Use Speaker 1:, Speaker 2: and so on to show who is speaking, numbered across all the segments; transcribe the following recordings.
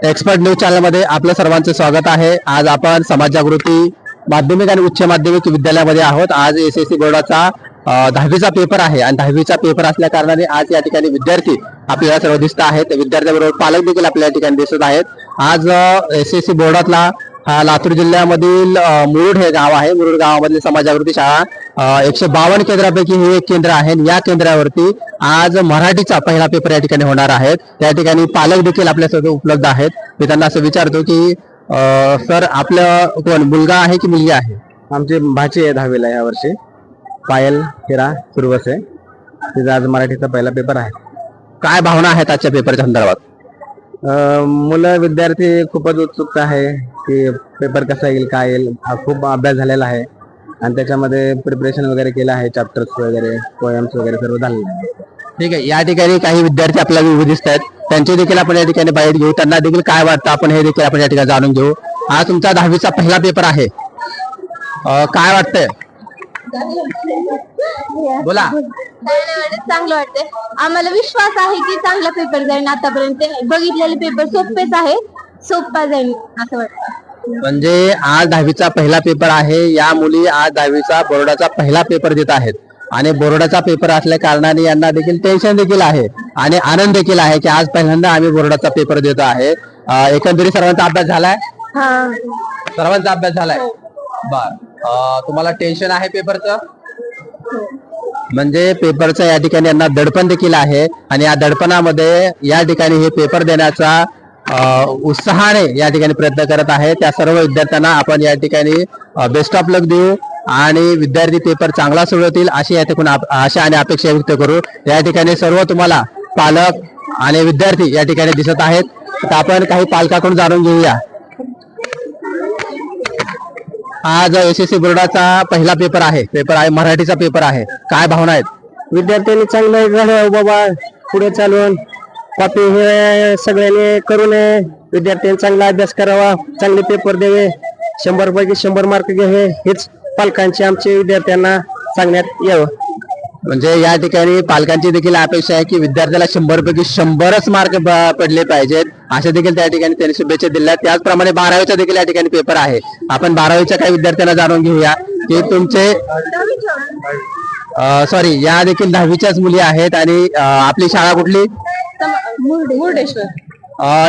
Speaker 1: Expert news channel मध्ये आपलं सर्वांचं स्वागत आहे। आज आपण समाज जागृती माध्यमिक आणि उच्च माध्यमिक विद्यालयामध्ये आहोत। आज एसएससी बोर्डाचा 10वीचा पेपर आहे आणि 10वीचा पेपर असल्या कारणाने आज या ठिकाणी विद्यार्थी आपल्याला सर्व दिसत आहेत। विद्यार्थ्यांबरोबर पालक देखील आपल्या ठिकाणी दिसत आहेत। आज एसएससी बोर्डातला लातूर जिल्ह्यामधील मुरुड हे गाव आहे। मुरुड गावामधील समाज जागृती शाळा 152 केंद्रापैकी हे एक केंद्र आहे। या केंद्रावरती आज मराठीचा पहिला पेपर या ठिकाणी होणार आहे। त्या ठिकाणी पालक देखील आपल्यासोबत उपलब्ध आहेत। मी त्यांना असं विचारतो की सर आपलं कोण मुलगा आहे की मुलगी आहे?
Speaker 2: आमची भाची आहे 10वीला या वर्षी, पायल हिरा सुरवसे। तिचा आज मराठीचा पहिला पेपर आहे।
Speaker 1: काय भावना आहेत आजच्या पेपरच्या संदर्भात?
Speaker 2: मुलं विद्यार्थी खूपच उत्सुकता आहे की पेपर कसा येईल काय येईल। खूप अभ्यास झालेला आहे आणि त्याच्यामध्ये प्रिपरेशन वगैरे केलं आहे। चॅप्टर्स वगैरे पोएम्स वगैरे सर्व झालेलं आहे।
Speaker 1: ठीक आहे, या ठिकाणी काही विद्यार्थी आपल्याला उभे दिसत आहेत, त्यांचे देखील आपण या ठिकाणी बाहेर घेऊ। त्यांना देखील काय वाटतं आपण हे देखील आपण या ठिकाणी जाणून घेऊ। हा तुमचा 10वीचा पहिला पेपर आहे, काय वाटतंय? बोला।
Speaker 3: चांगलं वाटतंय, आम्हाला विश्वास आहे की चांगला पेपर जाईल। आतापर्यंत बघितलेले पेपर सोपेच आहे, सोपा जाईल असं वाटतं।
Speaker 1: म्हणजे आज 10वीचा पहिला पेपर आहे। या मुली आज 10वीचा बोर्डाचा पहिला पेपर देत आहेत आणि बोर्डाचा पेपर असल्या कारणाने यांना देखील टेन्शन देखील आहे आणि आनंद देखील आहे की आज पहिल्यांदा आम्ही बोर्डाचा पेपर देतो आहे। एकंदरीत सर्वांचा अभ्यास झालाय? सर्वांचा अभ्यास झालाय। बर, तुम्हाला टेन्शन आहे पेपरचं? म्हणजे पेपरचं या ठिकाणी यांना दडपण देखील आहे आणि या दडपणामध्ये या ठिकाणी हे पेपर देण्याचा उत्साहाने या ठिकाणी प्रयत्न करत आहे। त्या सर्व विद्यार्थ्यांना आपण या ठिकाणी बेस्ट ऑफ लक देऊ आणि विद्यार्थी पेपर चांगला सोडवतील अशी या ठिकाणी आशा आणि अपेक्षा व्यक्त करू। या ठिकाणी सर्व तुम्हाला पालक आणि विद्यार्थी या ठिकाणी दिसत आहेत, तर आपण काही पालकाकडून जाणून घेऊया। आज एसएससी बोर्डाचा पहिला पेपर आहे, मराठीचा पेपर आहे, काय भावना आहेत?
Speaker 2: विद्यार्थ्यांनी चांगलं झालं बाबा, पुढे चालून कॉपी हे सगळ्यांनी करू नये। विद्यार्थ्यांनी चांगला अभ्यास करावा, चांगले पेपर द्यावे, 100 पैकी 100 मार्क घ्यावे, हेच पालकांची आमच्या विद्यार्थ्यांना सांगण्यात यावं।
Speaker 1: म्हणजे या ठिकाणी पालकांची देखील अपेक्षा आहे की विद्यार्थ्याला 100 पैकी 100च मार्क पडले पाहिजेत, असे देखील त्या ठिकाणी त्यांनी शुभेच्छा दिल्या। त्याचप्रमाणे 12वीचा देखील या ठिकाणी पेपर आहे। आपण 12वीच्या काही विद्यार्थ्यांना जाणून घेऊया की तुमचे सॉरी या देखील 10वीच्याच मुली आहेत आणि आपली शाळा कुठली?
Speaker 3: मुर्डेश्वर।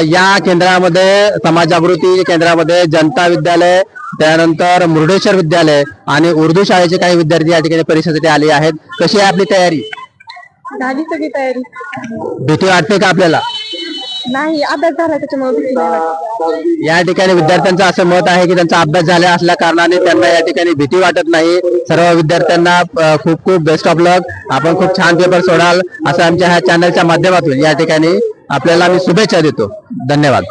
Speaker 1: या केंद्रामध्ये समाज जागृती केंद्रामध्ये जनता विद्यालय, त्यानंतर मुर्डेश्वर विद्यालय आणि उर्दू शाळेचे काही विद्यार्थी या ठिकाणी परीक्षेसाठी आले आहेत। कशी आहे आपली तयारी?
Speaker 3: झाली सगळी तयारी।
Speaker 1: भीती वाटते का आपल्याला?
Speaker 3: नाही, अभ्यास झाला त्याच्यामुळे भीती नाही वाटत।
Speaker 1: या ठिकाणी विद्यार्थ्यांचं असं मत आहे की त्यांचा अभ्यास झाला असल्या कारणाने त्यांना या ठिकाणी भीती वाटत नाही। सर्व विद्यार्थ्यांना खूप खूप बेस्ट ऑफ लक। आपण खूप छान पेपर सोडाल असं आमच्या ह्या चॅनलच्या माध्यमातून या ठिकाणी आपल्याला मी शुभेच्छा देतो। धन्यवाद।